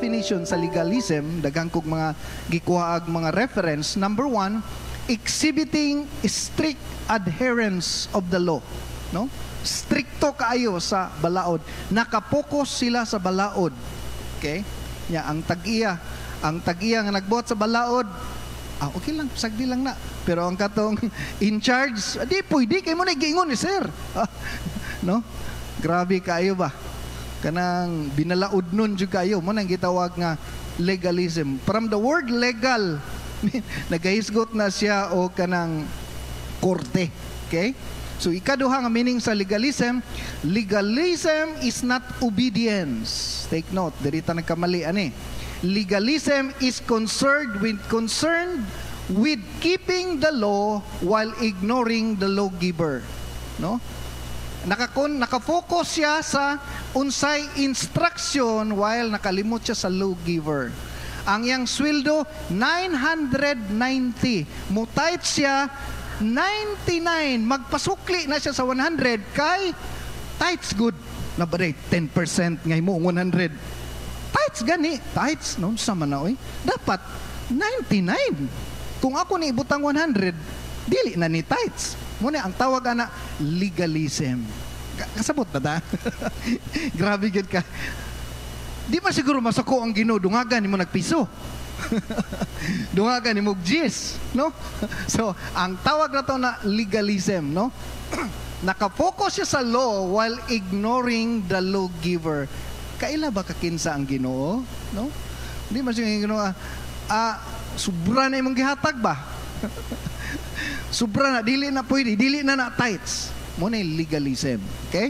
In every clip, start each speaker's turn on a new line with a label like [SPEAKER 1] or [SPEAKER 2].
[SPEAKER 1] definition sa legalism, daghang kog mga gikuhaag mga reference. Number 1, exhibiting strict adherence of the law, no? Stricto kaayo sa balaod. Nakapokus sila sa balaod. Okay? Ya, ang tag-iya nga nagbuhat sa balaod, okay lang, sagdi lang na. Pero ang katong in charge, di pwede kay mo na giingon ni sir. No? Grabe kaayo ba? Kanang binalaod nun jud kayo, mo nang gitawag nga legalism. From the word legal, nagahisgot na siya o kanang korte. Okay? So ikaduha nga meaning sa legalism, legalism is not obedience. Take note, diri ta nagkamali ani. Legalism is concerned with keeping the law while ignoring the lawgiver. No? Nakafocus siya sa unsay instruction while nakalimot siya sa lawgiver. Ang yang sweldo 990, mutayt siya 99, magpasukli na siya sa 100 kay tithes good na ba 10% ngay mo 100 tithes gani tithes no sama na oy dapat 99 kung ako ni ibutang 100 dili na ni tithes mo ni ang tawag ana legalism. Kasabot na ta. Grabe gid ka. Di man siguro masako ang Ginoo dungagan nimo nagpiso. Dungagan ni Mugjis, no? So, ang tawag na to na legalism, no? Nakafocus siya sa law while ignoring the lawgiver. Kaila ba kakinsa ang Ginoo, no? Hindi man siya Ginoo, sobra na imong gihatag ba? Sobra na, dili na pwede, dili na tithes. Mo na legalism, okay?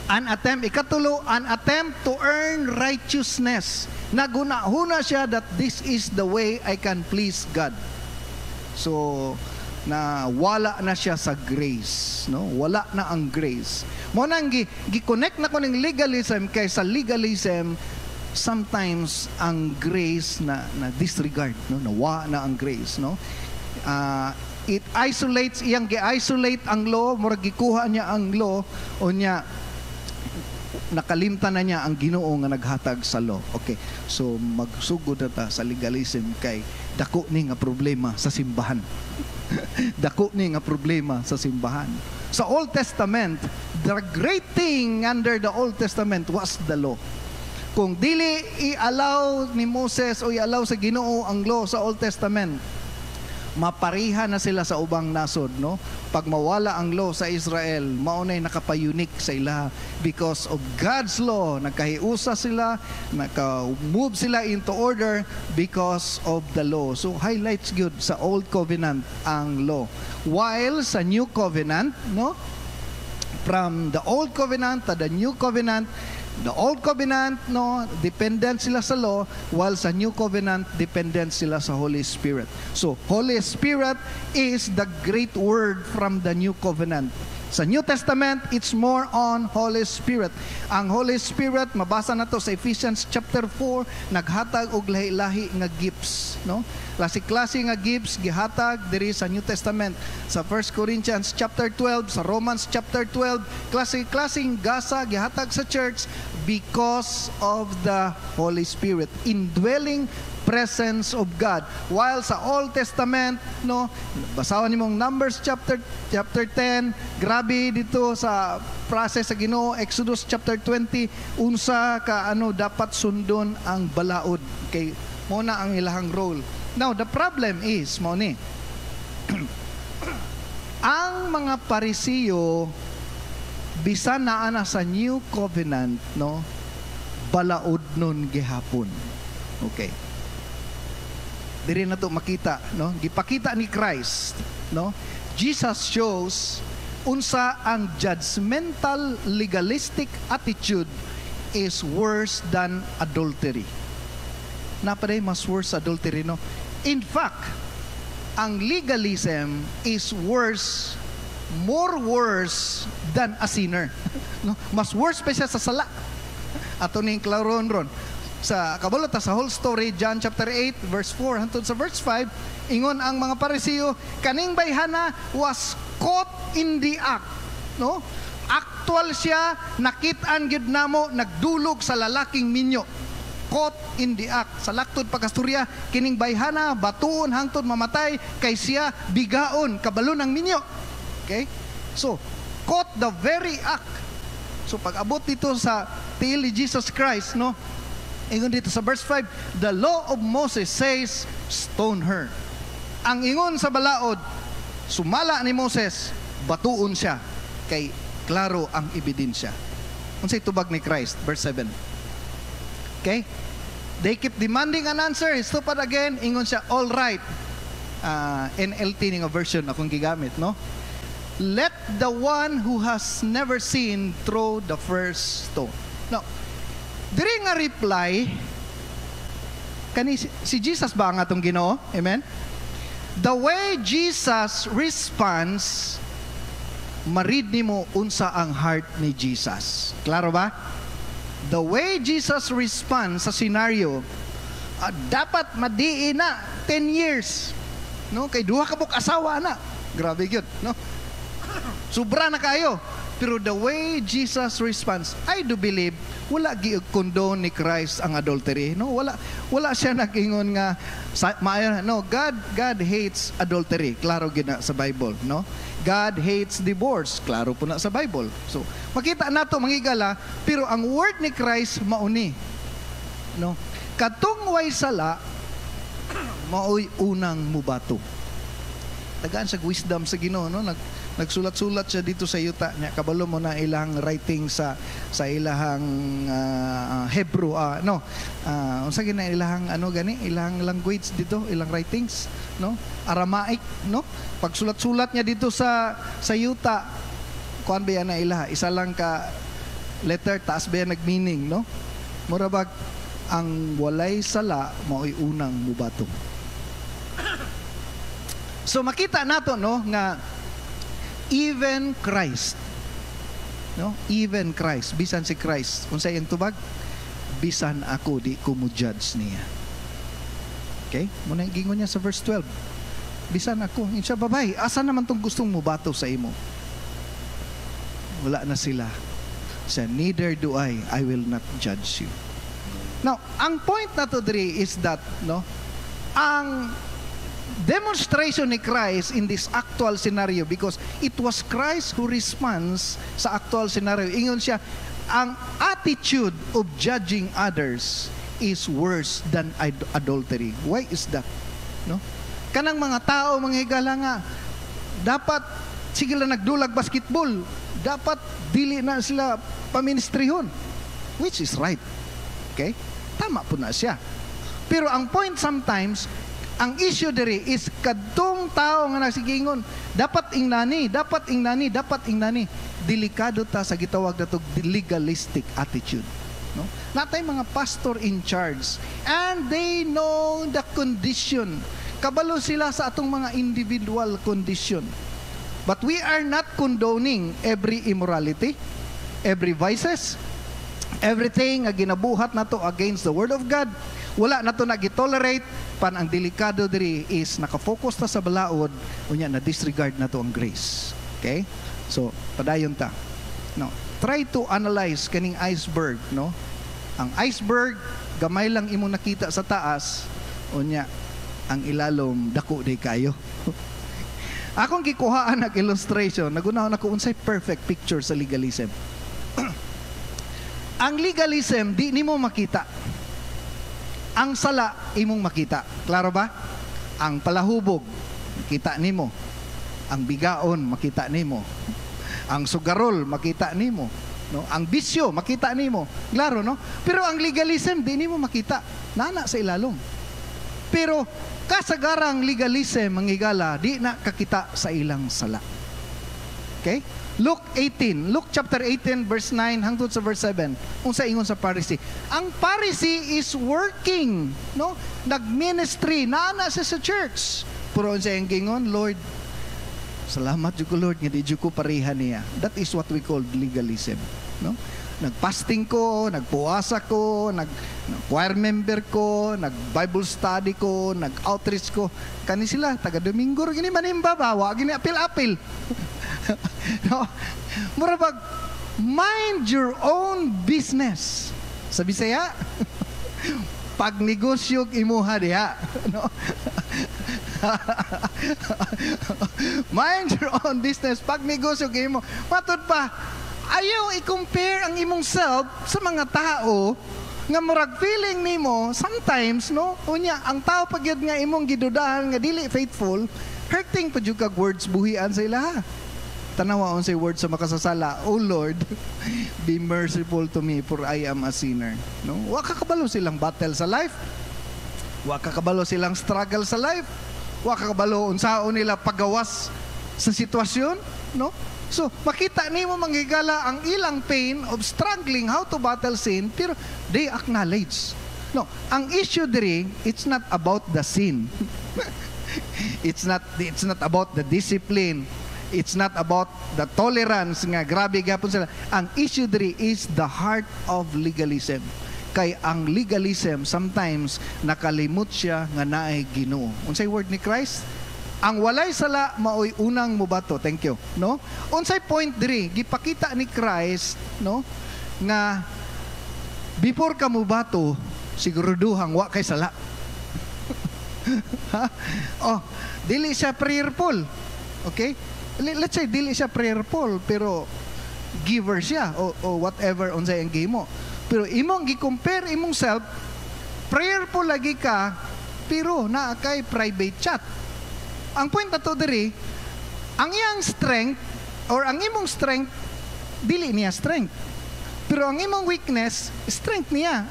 [SPEAKER 1] An attempt to earn righteousness. Naguna-huna siya that this is the way I can please God. So, na wala na siya sa grace, no? Wala na ang grace. Mo nang gi-connect na ko ning legalism kay sa legalism sometimes ang grace na disregard, no? Nawa na ang grace, no? It isolates, iyang gi-isolate ang law, murag gikuha niya ang law o niya nakalimtan na niya ang Ginoo nga naghatag sa law. Okay. So magsugod na ta sa legalism kay dako ni nga problema sa simbahan. Dako ni nga problema sa simbahan. Sa Old Testament, the great thing under the Old Testament was the law. Kung dili i-allow ni Moses o i-allow sa Ginoo ang law sa Old Testament, mapariha na sila sa ubang nasod, no? Pag mawala ang law sa Israel, maunay nakapayunik sa ila because of God's law. Nagkahiusa sila, naka-move sila into order because of the law. So highlights good sa Old Covenant ang law. While sa New Covenant, no? From the Old Covenant to the New Covenant, the Old Covenant, no, dependent sila sa law, while sa New Covenant, dependent sila sa Holy Spirit. So, Holy Spirit is the great word from the New Covenant. Sa New Testament, it's more on Holy Spirit. Ang Holy Spirit, mabasa na to sa Ephesians chapter 4, naghatag og lahi-lahi nga gifts, no? Klase-klase nga gifts gihatag diri sa New Testament. Sa 1 Corinthians chapter 12, sa Romans chapter 12, klase-klaseng gasa gihatag sa church because of the Holy Spirit, indwelling presence of God. While sa Old Testament, no, basawan nimong Numbers chapter 10, grabe dito sa process sa Ginoo. Exodus chapter 20, unsa ka dapat sundon ang balaod. Kay mo na ang ilahang role. Now, the problem is, mo ni, ang mga Parisiyo, bisan na ana sa New Covenant, no, balaod nun gihapon. Okay. Diri na to makita, no? Gipakita ni Christ, no? Jesus shows unsa ang judgmental legalistic attitude is worse than adultery. Napaday mas worse adultery, no? In fact, ang legalism is worse, more worse than a sinner. No? Mas worse pa siya sa sala. Ato ning klaron ron. Sa kabalo ta sa whole story, John chapter 8 verse 4 hangtod sa verse 5, ingon ang mga Parisiyo, kaning bayhana was caught in the act, no? Actual siya, nakit-an gyud namo nagdulog sa lalaking minyo. caught in the act. Sa laktod pagkasturya, kining bayhana, batuon, hangtod mamatay, kay siya bigaon, kabalo ng minyo. Okay? So, caught the very act. So, pag abot dito sa tiil ni Jesus Christ, no? Ingon dito sa verse 5, the law of Moses says, stone her. Ang ingon sa balaod, sumala ni Moses, batuon siya, kay klaro ang ebidensya. Unsay tubag ni Christ, verse 7. Okay? They keep demanding an answer. Stupid again. Ingon siya, all right. NLT ning version akong gigamit, no? Let the one who has never seen throw the first stone. Now, diri nga reply, kani si Jesus ba ang atong Ginoo? Amen? The way Jesus responds, marid nimo unsa ang heart ni Jesus. Klaro ba? The way Jesus responds sa scenario, dapat madiin na 10 years. No, kay duha ka buk asawa na. Grabe gyud, no? Sobra na kayo. Pero the way Jesus responds, I do believe wala gi-condone ni Christ ang adultery, no? Wala siya nag-ingon nga no, God hates adultery. Klaro gyud na sa Bible, no? God hates divorce. Klaro po na sa Bible. So, makita nato mangigala, pero ang word ni Christ mauni. No? Katong way sala, maoy unang mubato. Tagaan sa wisdom sa Ginoo, no? Nagsulat-sulat siya dito sa yuta niya. Kabalo mo na ilang writing sa ilahang Hebrew, unsa gina ilahang ilang language dito, ilang writings, no? Aramaic, no? Pagsulat-sulat niya dito sa yuta, kuan ba yan na ilaha? Isa lang ka letter, taas ba yan nag-meaning, no? Murabag, ang walay sala, mao'y unang mubato. So makita nato, no, nga even Christ, no? Even Christ, bisan si Christ, kung sa iyang tubag, bisan ako, di ko mo judge niya. Okay? Muna yung gingon niya sa verse 12. Bisan ako. Siya, babay, asa naman tong gustong mo bato sa imo? Wala na sila. Siya, neither do I will not judge you. Now, ang point na to diri is that, no, ang demonstration ni Christ in this actual scenario, because it was Christ who responds sa actual scenario. Ingon siya, ang attitude of judging others is worse than adultery. Why is that? No? Kanang mga tao, mga higala nga, dapat sige lang nagdulag basketball, dapat dili na sila paministrihon, which is right. Okay? Tama po na siya. Pero ang point sometimes, ang issue diri is kadtong tao nga nagsigingon, dapat ingnani. Delikado ta sa gitawag natong legalistic attitude. No? Natay mga pastor in charge, and they know the condition. Kabalo sila sa atong mga individual condition. But we are not condoning every immorality, every vices, everything nga ginabuhat nato against the Word of God. Wala nato nag-tolerate. Pan ang delikado diri is nakafocus ta sa balaod, unya na disregard nato ang grace. Okay? So, padayon ta. No, try to analyze kaning iceberg, no? Ang iceberg gamay lang imong nakita sa taas, unya ang ilalom dako day kayo. Akong gikuhaan nag illustration, nagunahon ako unsay perfect picture sa legalism. Ang legalism di nimo makita. Ang sala imong makita. Klaro ba? Ang palahubog makita nimo. Ang bigaon makita nimo. Ang sugarol makita nimo, no? Ang bisyo makita nimo. Klaro, no? Pero ang legalism di nimo makita. Nana sa ilalom. Pero kasagarang legalism ang igala di na kakita sa ilang sala. Okay? Luke chapter 18 verse 9 hangtod sa verse 7. Unsa ingon sa Pharisee? Ang Pharisee is working, no? Nag-ministry, nana sa church. Puro unsa ang gingon, Lord, salamat jud ko Lord nga di jud ko pareha niya. That is what we call legalism, no? Nagpasting ko, nagpuasa ko, nag-choir member ko, nag-Bible study ko, nag-outreach ko. Kani sila, taga-Domingo, gini manimba ba? Wa gini apil-apil. No? Murabag, mind your own business. Sa Bisaya, Pag negosyo imuha diha, no? Mind your own business. Pag negosyo imo, matod pa, ayaw i-compare ang imong self sa mga tao nga murag feeling nimo sometimes, no? Unya, ang tao pagyud nga imong gidudahan nga dili faithful, hurting pa jud kag words buhian sa ilaha. Tanawa unsay words sa makasasala, "Oh Lord, be merciful to me for I am a sinner." No? Wa ka kabalo silang battle sa life. Wa ka kabalo silang struggle sa life. Wa ka kabalo unsaon nila pagawas sa sitwasyon, no? So, makita nimo manghigala ang ilang pain of struggling how to battle sin, pero they acknowledge. No, ang issue diri, it's not about the sin. It's not about the discipline. It's not about the tolerance nga grabe gyapon sila. Ang issue diri is the heart of legalism. Kay ang legalism sometimes nakalimot siya nga naay Ginoo. Unsay word ni Christ? Ang walay sala maoy unang mubato. Thank you, no? Unsay point diri gipakita ni Christ, no, nga before ka mubato siguraduhang wa kay sala. Oh, dili siya prayerful. Okay? Let's say dili siya prayerful pero giver siya o whatever unsay ang gimo. Pero imong gi-compare imong self, prayerful lagi ka pero naa kay private chat. Ang point nato diri, ang iyang strength or ang imong strength dili niya strength. Pero ang imong weakness, strength niya.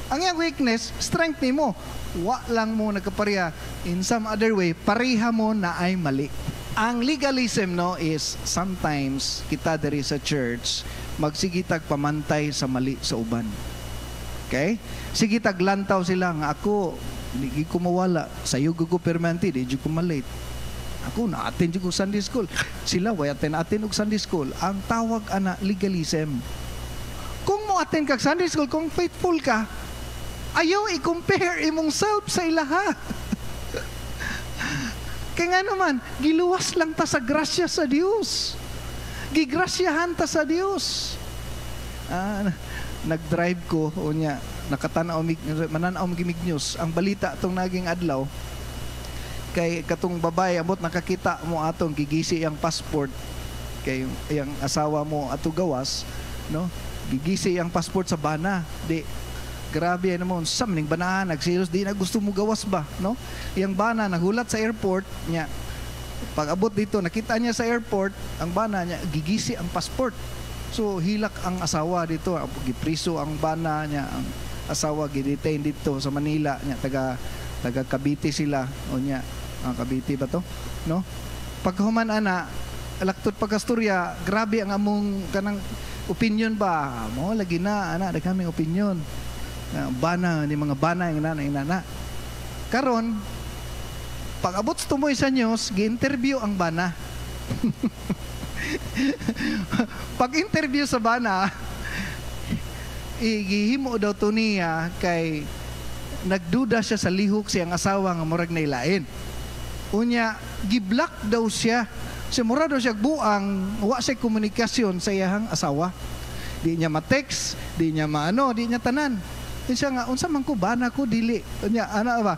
[SPEAKER 1] Ang iyang weakness, strength nimo. Wa lang mo nagkapareha. In some other way, pareha mo na ay mali. Ang legalism, no, is sometimes kita diri sa church magsigitag pamantay sa mali sa uban. Okay? Sigitag lantaw sila nga ako di ko mawala sayo ko permanente di ko malate. Ako na-attend ko Sunday school. Sila way attend og Sunday school. Ang tawag ana legalism. Kung mo attend kag Sunday school, kung faithful ka, ayaw i-compare imong self sa ilaha. Kaya nga naman, giluwas lang ta sa grasya sa Diyos. Gigrasyahan ta sa Diyos. Nag-drive ko, o niya, mananaw gimig news. Ang balita itong naging adlaw, kay katong babae, amot nakakita mo atong gigisi ang passport, kay yung asawa mo ato gawas, no? Gigisi ang passport sa bana. Grabe naman, samning banahan, nagsilos, di na gusto mo gawas ba, no? Yang bana, nagulat sa airport, niya, pag abot dito, nakita niya sa airport, ang bana niya, gigisi ang passport. So, hilak ang asawa dito, gipriso ang bana niya, ang asawa, gidetain dito sa Manila, niya, taga Cavite sila, o niya, Cavite ba to? No? Pag human ana, alaktot pagkasturya, grabe ang among kanang opinion ba? Mo, lagi na, ana, kaming opinion. Bana ni mga bana yung nana. Karon pag abot tumoy sa news, gi-interview ang bana. Pag interview sa bana, igihimo daw to niya kay nagduda siya sa lihok siyang asawa nga murag nailain. Unya gi-block daw siya. Si mura daw siya buang, wa siya komunikasyon sa iyang asawa. Di niya ma-text, di niya maano, di niya tanan. Siya nga, unsa man ko bana ko dili. Nya ana ba?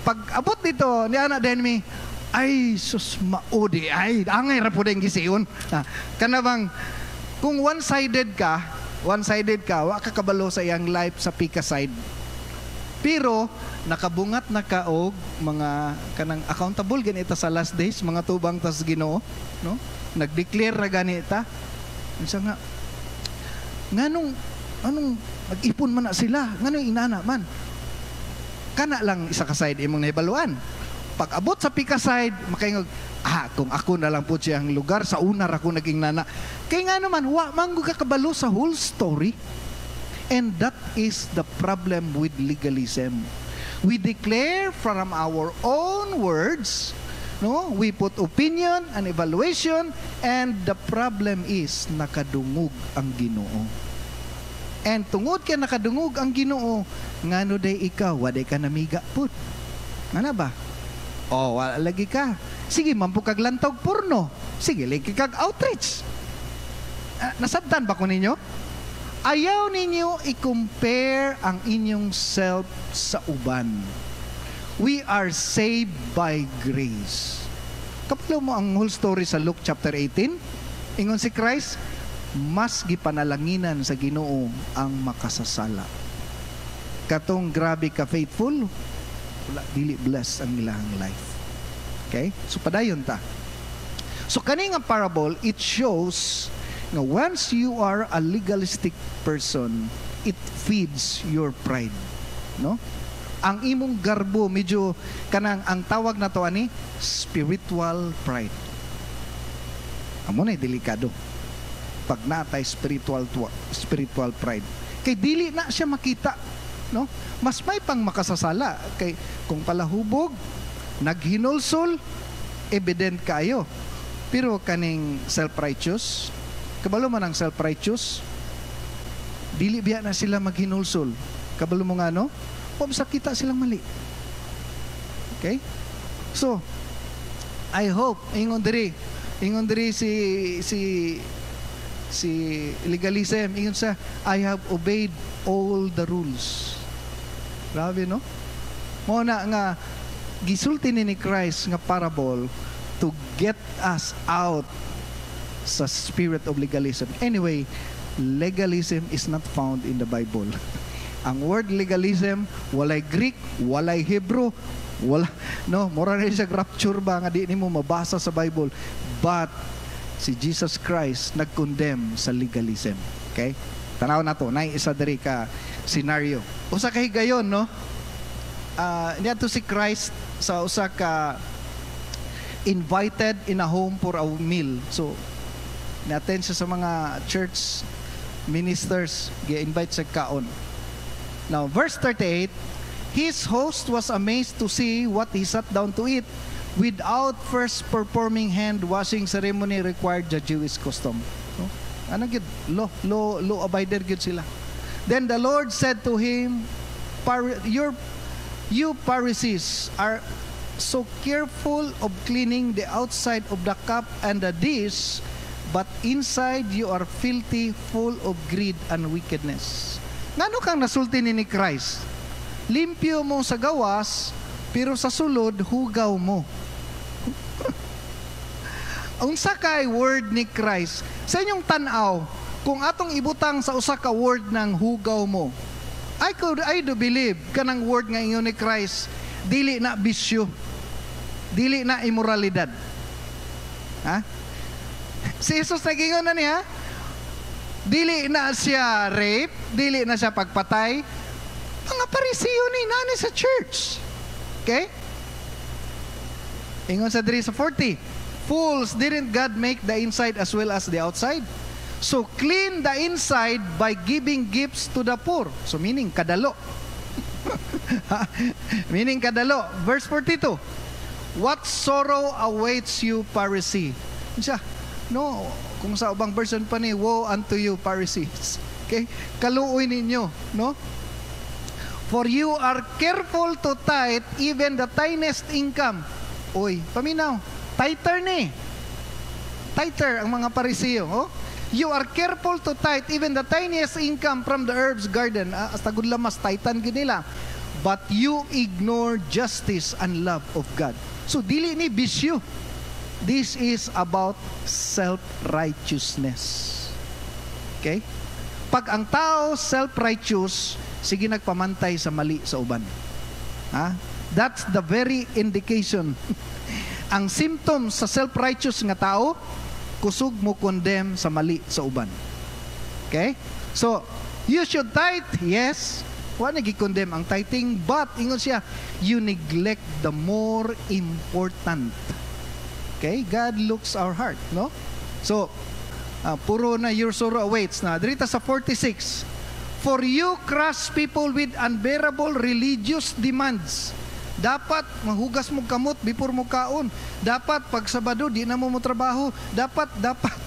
[SPEAKER 1] Pag abot dito ni ana den mi, ay sus maudi ay angay ra pud ang gisiun. Kana bang kung one-sided ka, wa ka kabalo sa iyang life sa pika side. Pero nakabungat na ka og mga kanang accountable ganita sa last days, mga tubang tas Ginoo, no? Nag-declare ra ganita. Unsa nga anong nag-ipon man na sila, nganong inana man. Kana lang isa ka side imong nahibaluan. Pag abot sa pika side, makaingog, kung ako na lang po siyang lugar, sa una ra ko naging nana. Kaya nga naman, wa man ka kabalo sa whole story. And that is the problem with legalism. We declare from our own words, no? We put opinion and evaluation, and the problem is nakadungog ang Ginoo. And tungod ka nakadungog ang Ginoo, ngano day ikaw, waday ka namiga pud. Ngana ba? Wala lagi ka. Sige, mampu kag lantog porno. Sige, lagi kag outreach. Nasabtan ba ko ninyo? Ayaw ninyo i-compare ang inyong self sa uban. We are saved by grace. Kapalo mo ang whole story sa Luke chapter 18. Ingon si Christ, mas gipanalanginan sa Ginoo ang makasasala. Katong grabe ka faithful, wala, dili blessed ang ilang life. Okay? So padayon ta. So kaning nga parable, it shows na once you are a legalistic person, it feeds your pride. No? Ang imong garbo, medyo kanang ang tawag na to ani, spiritual pride. Amo na delikado. Pag natay spiritual pride. Kay dili na siya makita, no? Mas may pang makasasala kay kung palahubog, naghinulsol, evident kayo. Pero kaning self-righteous, kabalo man ang self-righteous, dili biya na sila maghinulsol. Kabalo mo nga, no? O sa kita silang mali. Okay? So, I hope, ingon diri si legalism, ingon sa, I have obeyed all the rules. Grabe, no? Muna nga, gisulti ni Christ nga parable to get us out sa spirit of legalism. Anyway, legalism is not found in the Bible. Ang word legalism, walay Greek, walay Hebrew, wala, no, mura rin siya rapture ba nga di nimo mabasa sa Bible. But si Jesus Christ nag-condemn sa legalism. Okay? Tanaw na to, nay isa diri ka scenario. Usa ka higayon, no? Niadto si Christ sa usa ka invited in a home for a meal. So, na-attend siya sa mga church ministers, gi-invite sa kaon. Now, verse 38, his host was amazed to see what he sat down to eat without first performing hand-washing ceremony required the Jewish custom. So, ano gid? Law abider gid sila. Then the Lord said to him, you Pharisees are so careful of cleaning the outside of the cup and the dish, but inside you are filthy, full of greed and wickedness. Ngano kang nasulti ni Christ? Limpyo mo sa gawas, pero sa sulod, hugaw mo. Unsa kay word ni Christ? Sa inyong tanaw, kung atong ibutang sa usa ka word ng hugaw mo, I do believe kanang word nga ingon ni Christ, dili na bisyo, dili na immoralidad. Ha? Si Jesus nagingon na niya, dili na siya rape, dili na siya pagpatay. Mga Pariseo ni nani sa church. Okay? Ingon sa diri sa 40, fools, didn't God make the inside as well as the outside? So clean the inside by giving gifts to the poor. So meaning kadalo. Meaning kadalo. Verse 42, what sorrow awaits you, Pharisee? Siya, no, kung sa ubang version pa ni, woe unto you, Pharisees. Okay? Kaluoy ninyo, no? For you are careful to tithe even the tiniest income. Oy, paminaw, tither ni. Tither ang mga Pariseo, oh? You are careful to tithe even the tiniest income from the herbs garden. Hasta gudlamas, titan gid nila. But you ignore justice and love of God. So, dili ni bisyo. This is about self-righteousness. Okay? Pag ang tao self-righteous, sige nagpamantay sa mali sa uban. Ha? That's the very indication. Ang symptom sa self-righteous nga tao, kusog mo condemn sa mali sa uban. Okay? So, you should tithe, yes. Wala nag-condemn ang tithing, but ingon siya, you neglect the more important. Okay? God looks our heart, no? So, puro na your sorrow awaits na. Dirita sa 46, for you crush people with unbearable religious demands. Dapat mahugas mo kamot before mo kaon. Dapat pag Sabado di na mo trabaho. Dapat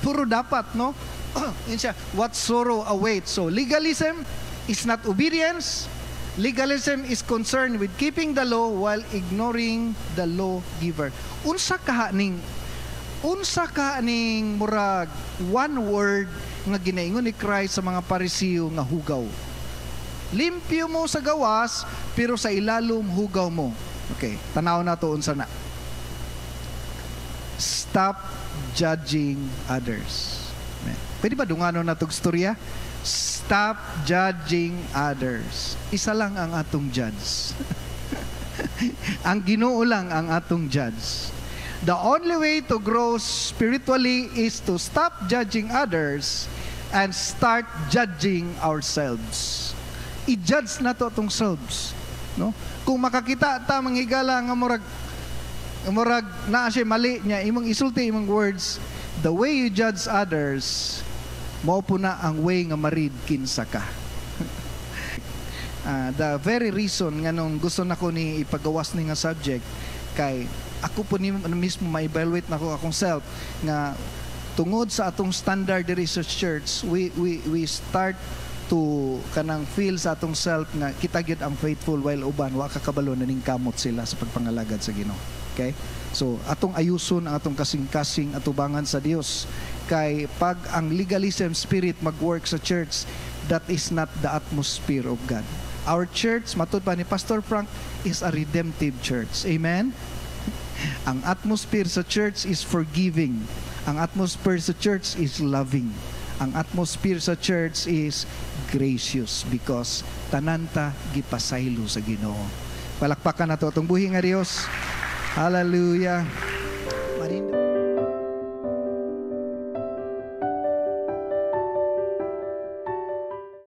[SPEAKER 1] puro dapat, no? Yun siya, what sorrow awaits. So legalism is not obedience. Legalism is concerned with keeping the law while ignoring the lawgiver. Unsa kahaning unsa ka ning murag one word nga ginaingon ni Christ sa mga Parisiyo nga hugaw. Limpyo mo sa gawas, pero sa ilalom hugaw mo. Okay, tanaw na to unsa na. Stop judging others. Pwede ba dungano na tong storya? Stop judging others. Isa lang ang atong judge. Ang Ginoo lang ang atong judge. The only way to grow spiritually is to stop judging others and start judging ourselves. I-judge na to atong selves, no? Kung makakita ta manghigala nga murag naa siya mali niya, imong isulti imong words, the way you judge others, mao po na ang way nga marid kinsa ka. The very reason nga nung gusto nako ni ipagawas ni nga subject kay ako po ni mismo ma-evaluate nako akong self nga tungod sa atong standard diri sa church, we start to kanang feel sa atong self nga kita gyud ang faithful while uban wa kakabalo na ning kamot sila sa pagpangalagad sa Ginoo. Okay? So atong ayuson ang atong kasing-kasing atubangan sa Dios kay pag ang legalism spirit mag-work sa church, that is not the atmosphere of God. Our church, matud pa ni Pastor Frank, is a redemptive church. Amen? Ang atmosphere sa church is forgiving. Ang atmosphere sa church is loving. Ang atmosphere sa church is gracious because tananta gipasaylo sa Ginoo. Palakpakan nato atong buhi nga Dios. Hallelujah.